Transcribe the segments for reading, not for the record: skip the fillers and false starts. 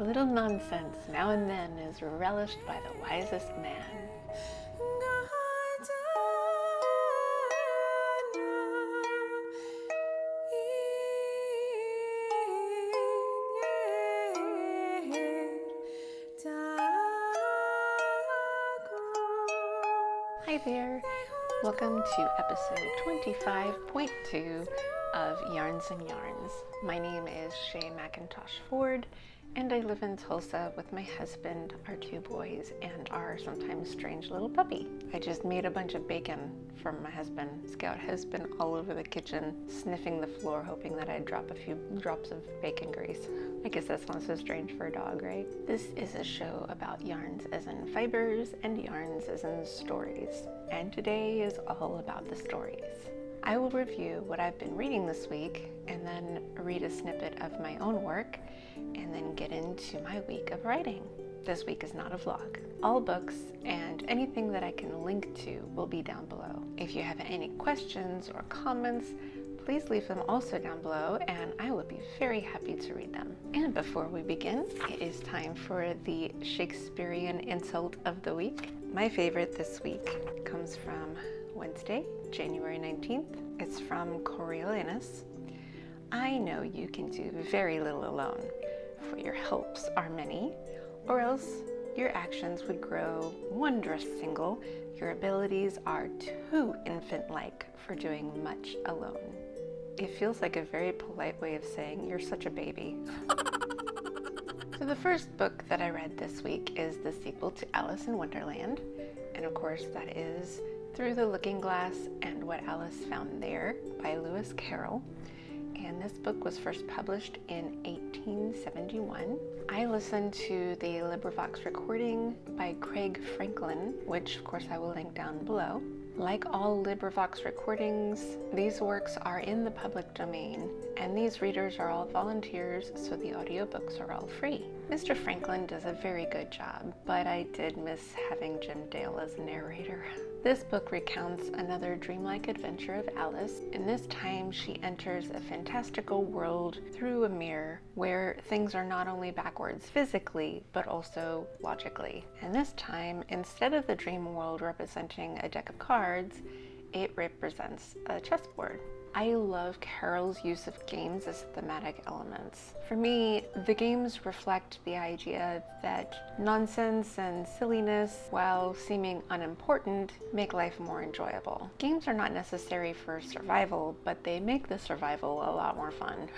A little nonsense now and then is relished by the wisest man. Hi there, welcome to episode 25.2 of Yarns and Yarns. My name is Shay McIntosh Ford, and I live in Tulsa with my husband, our two boys, and our sometimes strange little puppy. I just made a bunch of bacon for my husband. Scout has been all over the kitchen, sniffing the floor, hoping that I'd drop a few drops of bacon grease. I guess that's not so strange for a dog, right? This is a show about yarns as in fibers and yarns as in stories. And today is all about the stories. I will review what I've been reading this week and then read a snippet of my own work and then get into my week of writing. This week is not a vlog. All books and anything that I can link to will be down below. If you have any questions or comments, please leave them also down below and I would be very happy to read them. And before we begin, it is time for the Shakespearean insult of the week. My favorite this week comes from Wednesday, January 19th. It's from Carroll. I know you can do very little alone, for your helps are many, or else your actions would grow wondrous single. Your abilities are too infant-like for doing much alone. It feels like a very polite way of saying you're such a baby. So the first book that I read this week is the sequel to Alice in Wonderland, and of course that is Through the Looking Glass and What Alice Found There by Carroll. And this book was first published in 1871. I listened to the LibriVox recording by Craig Franklin, which of course I will link down below. Like all LibriVox recordings, these works are in the public domain, and these readers are all volunteers, so the audiobooks are all free. Mr. Franklin does a very good job, but I did miss having Jim Dale as a narrator. This book recounts another dreamlike adventure of Alice, and this time she enters a fantastical world through a mirror where things are not only backwards physically, but also logically. And this time, instead of the dream world representing a deck of cards, it represents a chessboard. I love Carroll's use of games as thematic elements. For me, the games reflect the idea that nonsense and silliness, while seeming unimportant, make life more enjoyable. Games are not necessary for survival, but they make the survival a lot more fun.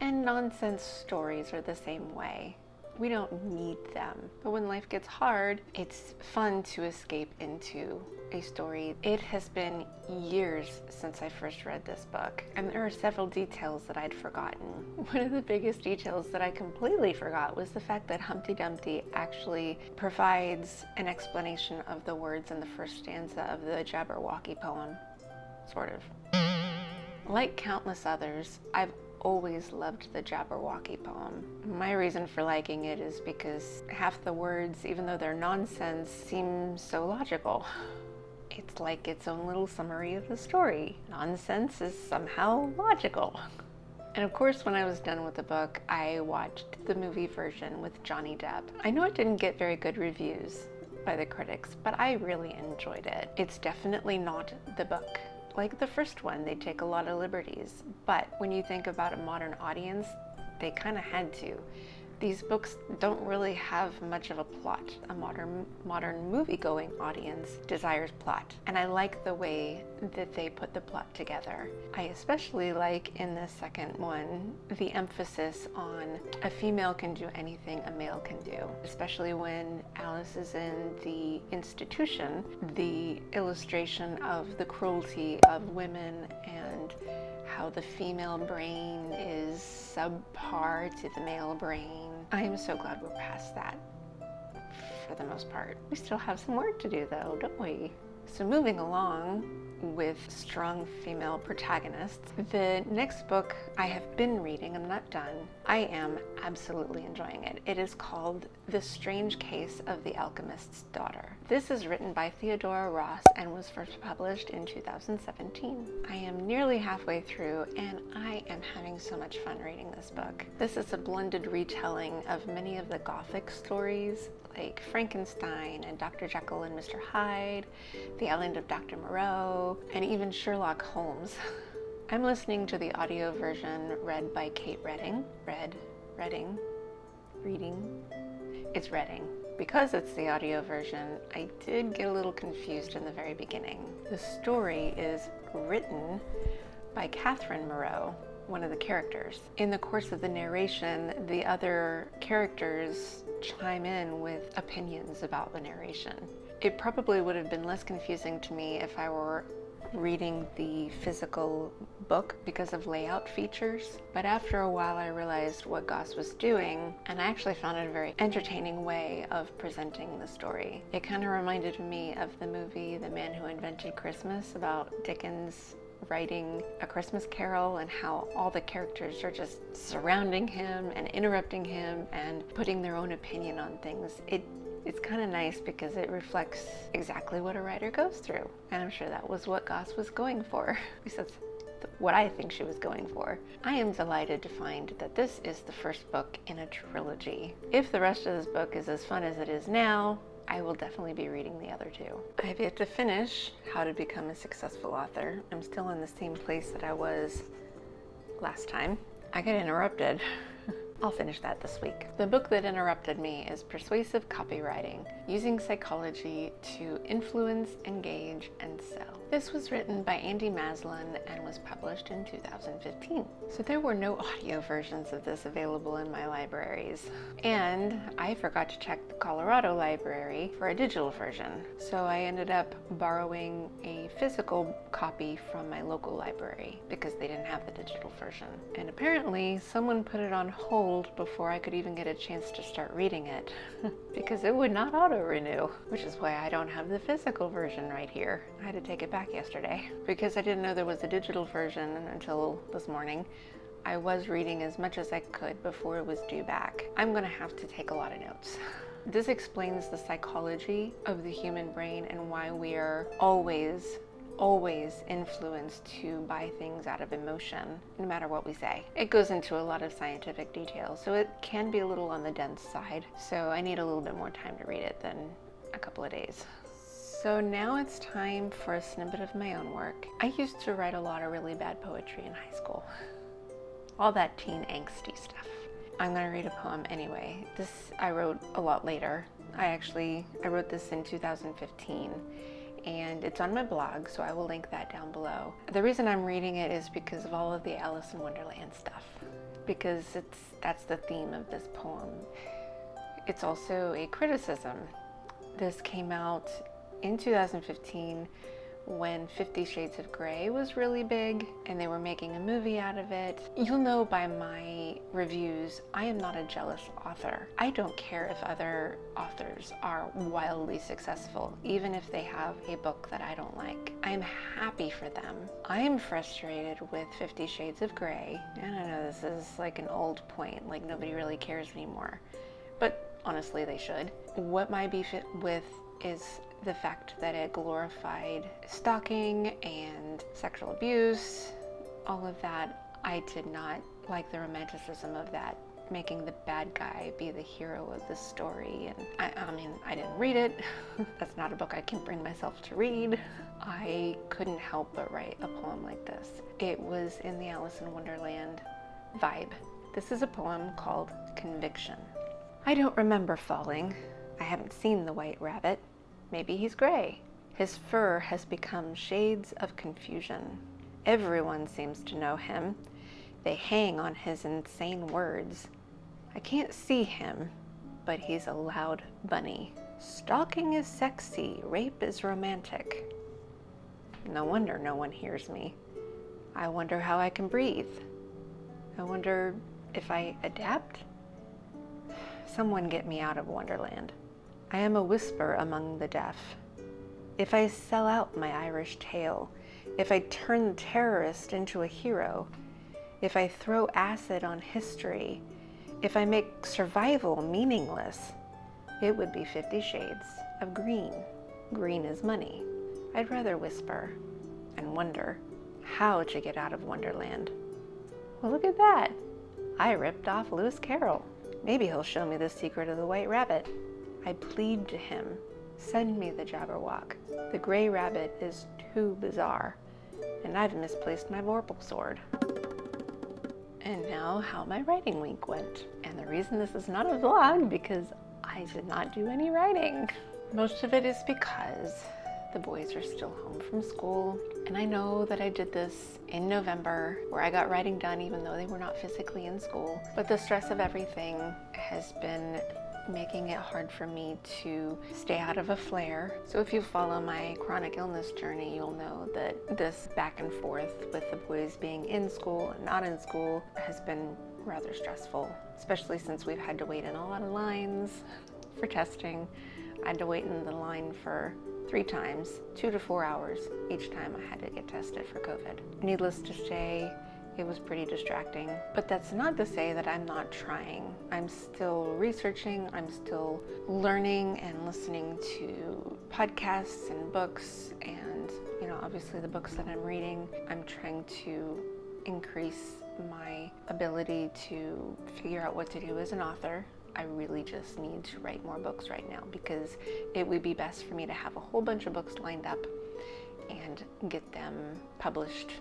And nonsense stories are the same way. We don't need them, but when life gets hard, it's fun to escape into a story. It has been years since I first read this book, and there are several details that I'd forgotten. One of the biggest details that I completely forgot was the fact that Humpty Dumpty actually provides an explanation of the words in the first stanza of the Jabberwocky poem, sort of. Like countless others, I've always loved the Jabberwocky poem. My reason for liking it is because half the words, even though they're nonsense, seem so logical. It's like its own little summary of the story. Nonsense is somehow logical. And of course, when I was done with the book, I watched the movie version with Johnny Depp. I know it didn't get very good reviews by the critics, but I really enjoyed it. It's definitely not the book. Like the first one, they take a lot of liberties, but when you think about a modern audience, they kind of had to. These books don't really have much of a plot. A modern movie-going audience desires plot, and I like the way that they put the plot together. I especially like in the second one the emphasis on a female can do anything a male can do, especially when Alice is in the institution. The illustration of the cruelty of women and how the female brain is subpar to the male brain. I am so glad we're past that for the most part. We still have some work to do though, don't we? So moving along, with strong female protagonists. The next book I have been reading, I'm not done. I am absolutely enjoying it. It is called The Strange Case of the Alchemist's Daughter. This is written by Theodora Ross and was first published in 2017. I am nearly halfway through and I am having so much fun reading this book. This is a blended retelling of many of the Gothic stories like Frankenstein and Dr. Jekyll and Mr. Hyde, The Island of Dr. Moreau, and even Sherlock Holmes. I'm listening to the audio version read by Kate Reading. It's Reading. Because it's the audio version, I did get a little confused in the very beginning. The story is written by Catherine Moreau, one of the characters. In the course of the narration, the other characters chime in with opinions about the narration. It probably would have been less confusing to me if I were reading the physical book because of layout features, but after a while I realized what Goss was doing, and I actually found it a very entertaining way of presenting the story. It kind of reminded me of the movie The Man Who Invented Christmas, about Dickens writing A Christmas Carol and how all the characters are just surrounding him and interrupting him and putting their own opinion on things. It's kind of nice because it reflects exactly what a writer goes through, and I'm sure that was what Goss was going for. At least that's what I think she was going for. I am delighted to find that this is the first book in a trilogy. If the rest of this book is as fun as it is now, I will definitely be reading the other two. I have yet to finish How to Become a Successful Author. I'm still in the same place that I was last time. I got interrupted. I'll finish that this week. The book that interrupted me is Persuasive Copywriting, Using Psychology to Influence, Engage, and Sell. This was written by Andy Maslin and was published in 2015. So there were no audio versions of this available in my libraries. And I forgot to check the Colorado library for a digital version. So I ended up borrowing a physical copy from my local library because they didn't have the digital version. And apparently someone put it on hold before I could even get a chance to start reading it because it would not auto-renew, which is why I don't have the physical version right here. I had to take it back yesterday because I didn't know there was a digital version until this morning. I was reading as much as I could before it was due back. I'm gonna have to take a lot of notes. This explains the psychology of the human brain and why we are always influenced to buy things out of emotion, no matter what we say. It goes into a lot of scientific detail, so it can be a little on the dense side. So I need a little bit more time to read it than a couple of days. So now it's time for a snippet of my own work. I used to write a lot of really bad poetry in high school. All that teen angsty stuff. I'm gonna read a poem anyway. This I wrote a lot later. I wrote this in 2015. And it's on my blog, so I will link that down below. The reason I'm reading it is because of all of the Alice in Wonderland stuff, because that's the theme of this poem. It's also a criticism. This came out in 2015 when 50 Shades of Grey was really big and they were making a movie out of it. You'll know by my reviews, I am not a jealous author. I don't care if other authors are wildly successful, even if they have a book that I don't like. I am happy for them. I am frustrated with 50 Shades of Grey, and I know this is like an old point, like nobody really cares anymore, but honestly they should. What my beef with is the fact that it glorified stalking and sexual abuse, all of that. I did not like the romanticism of that, making the bad guy be the hero of the story. And I mean, I didn't read it. That's not a book I can bring myself to read. I couldn't help but write a poem like this. It was in the Alice in Wonderland vibe. This is a poem called Conviction. I don't remember falling. I haven't seen the white rabbit. Maybe he's gray. His fur has become shades of confusion. Everyone seems to know him. They hang on his insane words. I can't see him, but he's a loud bunny. Stalking is sexy, rape is romantic. No wonder no one hears me. I wonder how I can breathe. I wonder if I adapt. Someone get me out of Wonderland. I am a whisper among the deaf. If I sell out my Irish tale, if I turn the terrorist into a hero, if I throw acid on history, if I make survival meaningless, it would be 50 shades of green. Green is money. I'd rather whisper and wonder how to get out of Wonderland. Well, look at that. I ripped off Lewis Carroll. Maybe he'll show me the secret of the White Rabbit. I plead to him, send me the Jabberwock. The Gray Rabbit is too bizarre, and I've misplaced my Vorpal sword. And now how my writing week went. And the reason this is not a vlog because I did not do any writing. Most of it is because the boys are still home from school. And I know that I did this in November where I got writing done even though they were not physically in school. But the stress of everything has been making it hard for me to stay out of a flare. So if you follow my chronic illness journey, you'll know that this back and forth with the boys being in school and not in school has been rather stressful, especially since we've had to wait in a lot of lines for testing. I had to wait in the line for 3 times, 2 to 4 hours each time I had to get tested for COVID. Needless to say, it was pretty distracting, but that's not to say that I'm not trying. I'm still researching, I'm still learning and listening to podcasts and books, and obviously the books that I'm reading, I'm trying to increase my ability to figure out what to do as an author. I really just need to write more books right now because it would be best for me to have a whole bunch of books lined up and get them published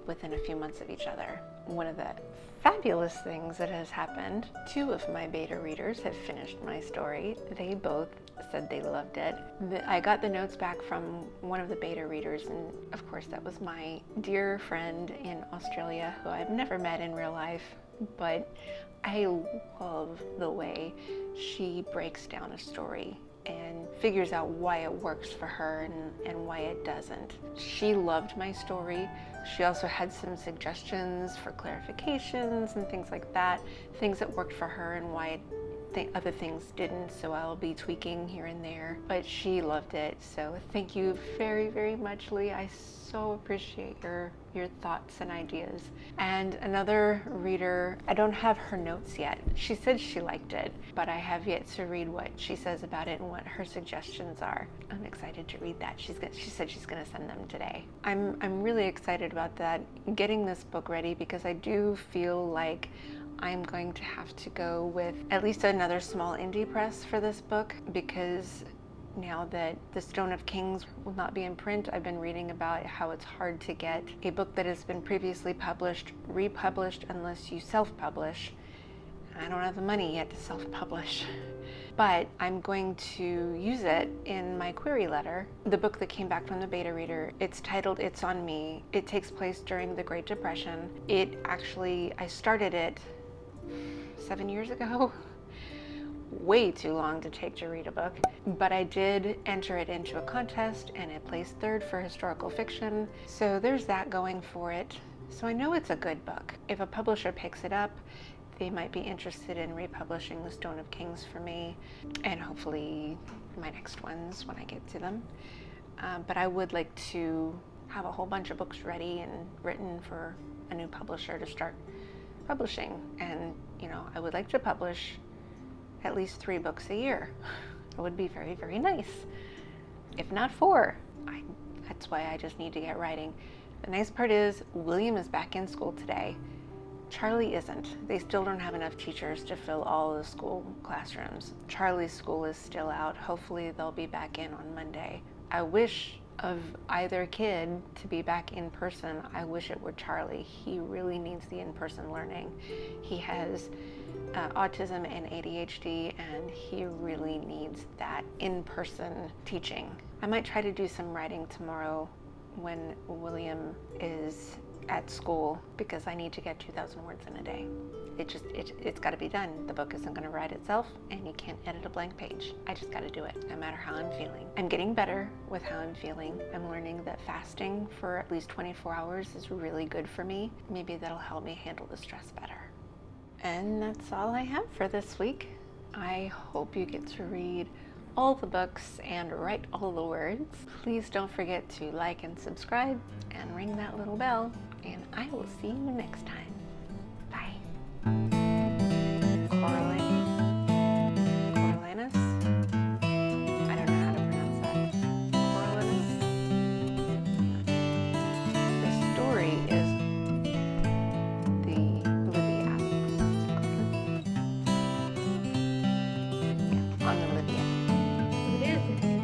within a few months of each other. One of the fabulous things that has happened, 2 of my beta readers have finished my story. They both said they loved it. I got the notes back from one of the beta readers, and of course that was my dear friend in Australia who I've never met in real life, but I love the way she breaks down a story and figures out why it works for her and why it doesn't. She loved my story. She also had some suggestions for clarifications and things like that, things that worked for her and why other things didn't, so I'll be tweaking here and there. But she loved it, so thank you very, very much, Lee. I so appreciate your thoughts and ideas. And another reader, I don't have her notes yet. She said she liked it, but I have yet to read what she says about it and what her suggestions are. I'm excited to read that. She said she's gonna send them today. I'm really excited about that, getting this book ready, because I do feel like I'm going to have to go with at least another small indie press for this book, because now that The Stone of Kings will not be in print, I've been reading about how it's hard to get a book that has been previously published republished unless you self-publish. I don't have the money yet to self-publish, but I'm going to use it in my query letter. The book that came back from the beta reader, it's titled It's on Me. It takes place during the Great Depression. I started it 7 years ago. Way too long to take to read a book, but I did enter it into a contest and it placed 3rd for historical fiction, so there's that going for it. So I know it's a good book. If a publisher picks it up, they might be interested in republishing The Stone of Kings for me, and hopefully my next ones when I get to them. But I would like to have a whole bunch of books ready and written for a new publisher to start publishing, and I would like to publish at least 3 books a year. It would be very, very nice. If not 4. That's why I just need to get writing. The nice part is William is back in school today. Charlie isn't. They still don't have enough teachers to fill all the school classrooms. Charlie's school is still out. Hopefully they'll be back in on Monday. I wish of either kid to be back in person. I wish it were Charlie. He really needs the in-person learning. He has autism and ADHD, and he really needs that in-person teaching. I might try to do some writing tomorrow when William is at school, because I need to get 2,000 words in a day. It's got to be done. The book isn't going to write itself, and you can't edit a blank page. I just got to do it, no matter how I'm feeling. I'm getting better with how I'm feeling. I'm learning that fasting for at least 24 hours is really good for me. Maybe that'll help me handle the stress better. And that's all I have for this week. I hope you get to read all the books and write all the words. Please don't forget to like and subscribe and ring that little bell, and I will see you next time. Bye. Coriolanus? I don't know how to pronounce that. Coriolanus? The story is the Livia. Yeah, on the Livia. What is it?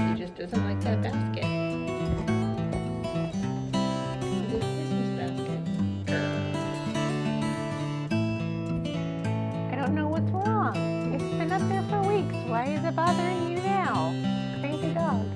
He just doesn't like that basket. The Christmas basket. I don't know what's wrong. It's been up there for weeks. Why is it bothering you now? Crazy dog.